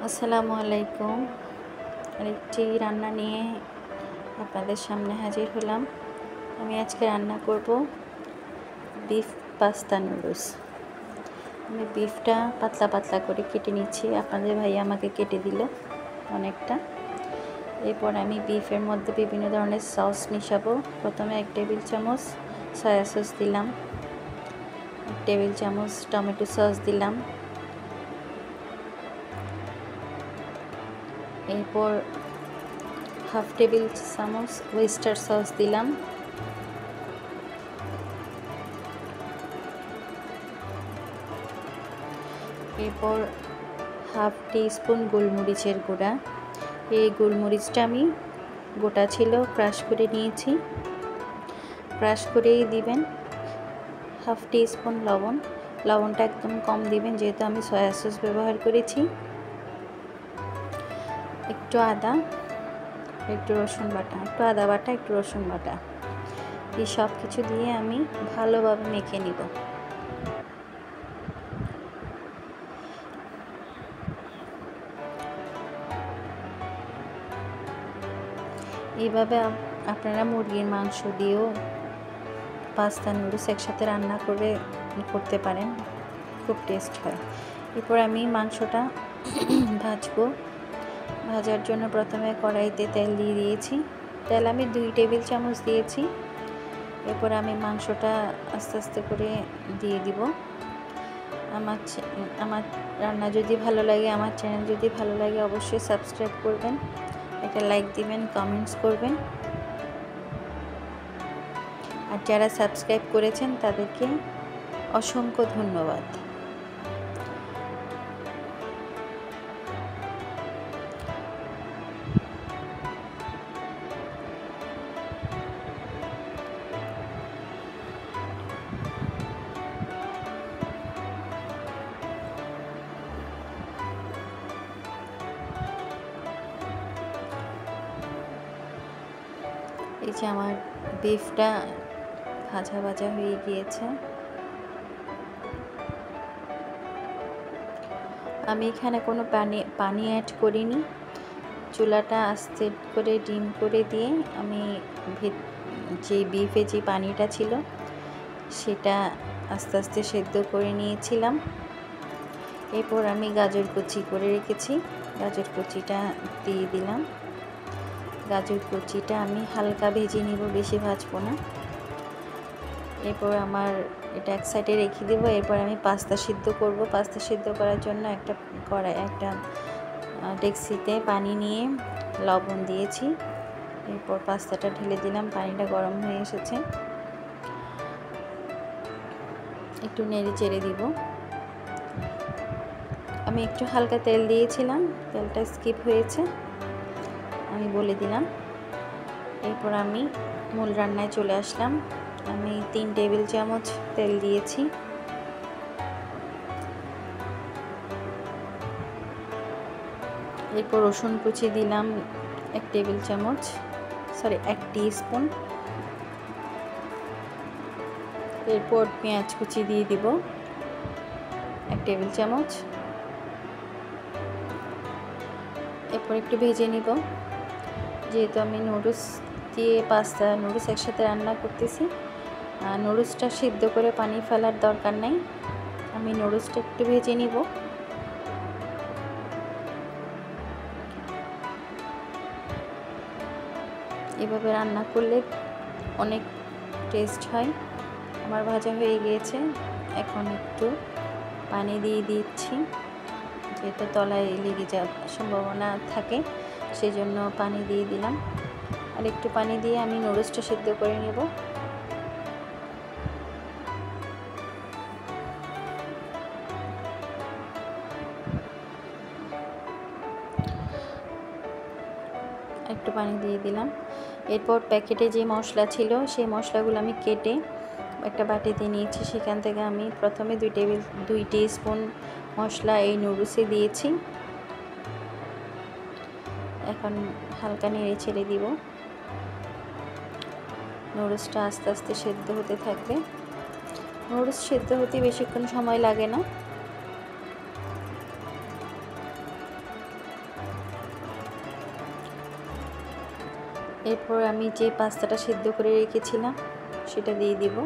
আসসালামু আলাইকুম। আরেকটি রান্না নিয়ে আপনাদের সামনে হাজির হলাম। আমি আজকে রান্না করব বিফ পাস্তা নুডলস। আমি বিফটা পাতলা পাতলা করে কেটে নিচ্ছি। আপনাদের ভাই আমাকে কেটে দিল অনেকটা। এরপর আমি বিফের মধ্যে বিভিন্ন ধরনের সস মিশাবো। প্রথমে 1 টেবিল চামচ সয়া সস দিলাম, 1 টেবিল চামচ টমেটো সস দিলাম, এরপর হাফ টেবিল চামচ ওয়েস্টার সস দিলাম, এরপর হাফ টিস্পুন গোলমরিচের গুঁড়া। এই গোলমরিচটা আমি গোটা ছিল, ক্রাশ করে নিয়েছি। ক্রাশ করেই দিবেন। হাফ টিস্পুন লবণ, লবণটা একদম কম দিবেন যেহেতু আমি সয়া সস ব্যবহার করেছি। একটু আদা, একটু রসুন বাটা, একটু আদা বাটা, একটু রসুন বাটা, এই সব কিছু দিয়ে আমি ভালোভাবে মেখে নিব। এইভাবে আপনারা মুরগির মাংস দিয়েও পাস্তা নুডলস একসাথে রান্না করতে পারেন, খুব টেস্ট হয়। এরপর আমি মাংসটা ভাজবো। ভাজার জন্য প্রথমে কড়াইতে তেল দিয়ে দিয়েছি। তেল আমি 2 টেবিল চামচ দিয়েছি। এরপর আমি মাংসটা আস্তে আস্তে করে দিয়ে দিব। আমার রান্না যদি ভালো লাগে, আমার চ্যানেল যদি ভালো লাগে, অবশ্যই সাবস্ক্রাইব করবেন, একটা লাইক দিবেন, কমেন্টস করবেন। আর যারা সাবস্ক্রাইব করেছেন তাদেরকে অসংখ্য ধন্যবাদ। এই যে আমার বিফটা ভাজা ভাজা হয়ে গিয়েছে। আমি এখানে কোনো পানি অ্যাড করিনি। চুলাটা আস্তে করে ডিম করে দিয়ে আমি যে বিফে যে পানিটা ছিল সেটা আস্তে আস্তে সেদ্ধ করে নিয়েছিলাম। এরপর আমি গাজর কুচি করে রেখেছি, গাজর কুচিটা দিয়ে দিলাম। গাজর কুচিটা আমি হালকা ভেজে নিব, বেশি ভাজবো না। এরপর আমার এটা এক সাইডে রেখে দেবো। এরপর আমি পাস্তা সিদ্ধ করব। পাস্তা সিদ্ধ করার জন্য একটা ডেক্সিতে পানি নিয়ে লবণ দিয়েছি। এরপর পাস্তাটা ঢেলে দিলাম। পানিটা গরম হয়ে এসেছে, একটু নেড়ে চেড়ে দিব। আমি একটু হালকা তেল দিয়েছিলাম, তেলটা স্কিপ হয়েছে, আমি বলে দিলাম। এরপর আমি মূল রান্নায় চলে আসলাম। আমি 3 টেবিল চামচ তেল দিয়েছি। এরপর রসুন কুচি দিলাম 1 টেবিল চামচ, 1 টিস্পুন। এরপর পেঁয়াজ কুচি দিয়ে দিব 1 টেবিল চামচ। এরপর একটু ভেজে নিব, যেহেতু আমি নুডলস দিয়ে পাস্তা নুডলস একসাথে রান্না করতেছি। নুডলসটা সিদ্ধ করে পানি ফেলার দরকার নাই, আমি নুডলসটা একটু ভেজে নিব। এভাবে রান্না করলে অনেক টেস্ট হয়। আমার ভাজা হয়ে গিয়েছে, এখন একটু পানি দিয়ে দিচ্ছি, যেহেতু তলায় লেগে যাওয়ার সম্ভাবনা থাকে, সেই জন্য পানি দিয়ে দিলাম। আর একটু পানি দিয়ে আমি নুডলসটা সিদ্ধ করে নেব। একটু পানি দিয়ে দিলাম। এরপর প্যাকেটে যে মশলা ছিল সেই মশলাগুলো আমি কেটে একটা বাটিতে নিয়েছি। সেখান থেকে আমি প্রথমে 2 টিস্পুন মশলা এই নুডলসে দিয়েছি। এখন হালকা নেড়ে ছেড়ে দিব। নুডলসটা আস্তে আস্তে সেদ্ধ হতে থাকবে। নুডলস সেদ্ধ হতে বেশিক্ষণ সময় লাগে না। এরপর আমি যে পাস্তাটা সিদ্ধ করে রেখেছিলাম সেটা দিয়ে দিব।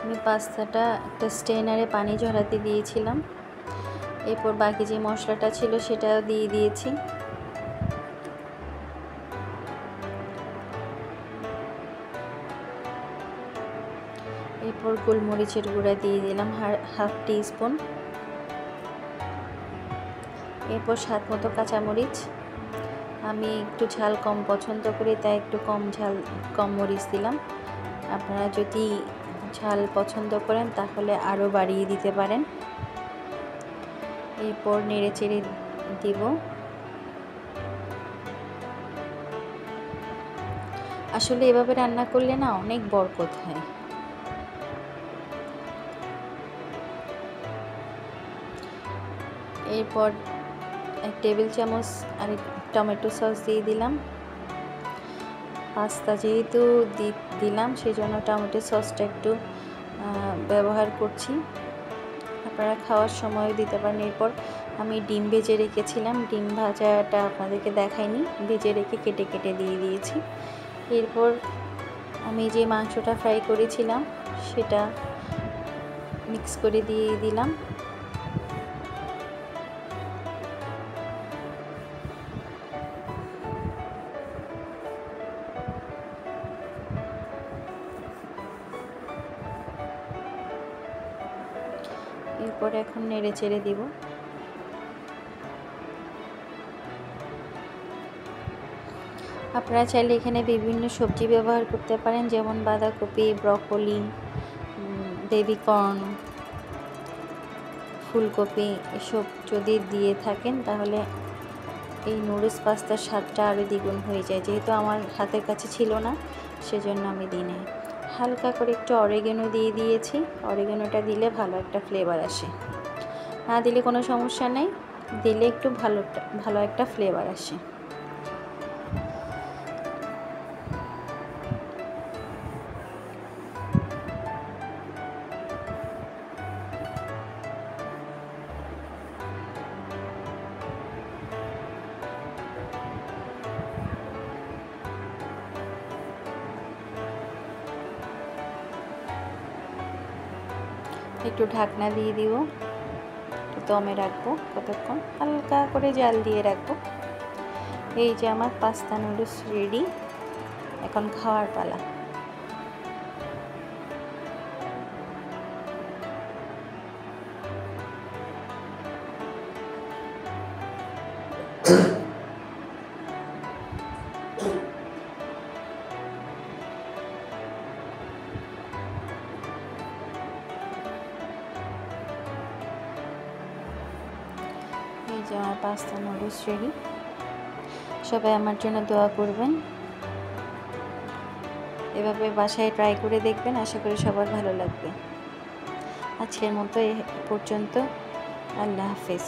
আমি পাস্তাটা একটা স্ট্রেনারে পানি ঝরাতে দিয়েছিলাম। এরপর বাকি যে মশলাটা ছিল সেটা দিয়ে দিয়েছি। এরপর গোলমরিচের গুঁড়া দিয়ে দিলাম হাফ টিস্পুন। এরপর স্বাদ মতো কাঁচামরিচ, আমি একটু ঝাল কম পছন্দ করি তাই একটু কম মরিচ দিলাম। আপনারা যদি ঝাল পছন্দ করেন তাহলে আরও বাড়িয়ে দিতে পারেন। এরপর নেড়ে চেড়ে দিব। আসলে এভাবে রান্না করলে না অনেক বরকত হয়। এরপর 1 টেবিল চামচ আর টমেটো সস দিয়ে দিলাম। পাস্তা যেহেতু দিলাম সেজন্য টমেটো সসটা একটু ব্যবহার করছি, আপনারা খাওয়ার সময়ও দিতে পারেন। এরপর আমি ডিম ভেজে রেখেছিলাম, ডিম ভাজাটা আপনাদেরকে দেখাইনি, ভেজে রেখে কেটে কেটে দিয়ে দিয়েছি। এরপর আমি যে মাংসটা ফ্রাই করেছিলাম সেটা মিক্স করে দিয়ে দিলাম। এরপর এখন নেড়ে চেড়ে দিব। আপনারা চাইলে এখানে বিভিন্ন সবজি ব্যবহার করতে পারেন, যেমন বাঁধাকপি, ব্রকলি, বেবিকর্ন, ফুলকপি, এসব যদি দিয়ে থাকেন তাহলে এই নুডলস পাস্তার স্বাদটা আরও দ্বিগুণ হয়ে যায়। যেহেতু আমার হাতের কাছে ছিল না সেজন্য আমি দিই নাই। হালকা করে একটু অরিগ্যানো দিয়ে দিয়েছি, অরিগ্যানোটা দিলে ভালো একটা ফ্লেভার আসে। না দিলে কোনো সমস্যা নেই, দিলে একটু ভালো একটা ফ্লেভার আসে। একটু ঢাকনা দিয়ে দিব, দমে রাখবো কতক্ষণ, হালকা করে জাল দিয়ে রাখবো। এই যে আমার পাস্তা নুডলস রেডি, এখন খাওয়ার পালা। এই যে আমার পাস্তা নুডলস রেডি। সবাই আমার জন্য দোয়া করবেন, এভাবে বাসায় ট্রাই করে দেখবেন, আশা করি সবার ভালো লাগবে। আজকের মতো এ পর্যন্ত, আল্লাহ হাফেজ।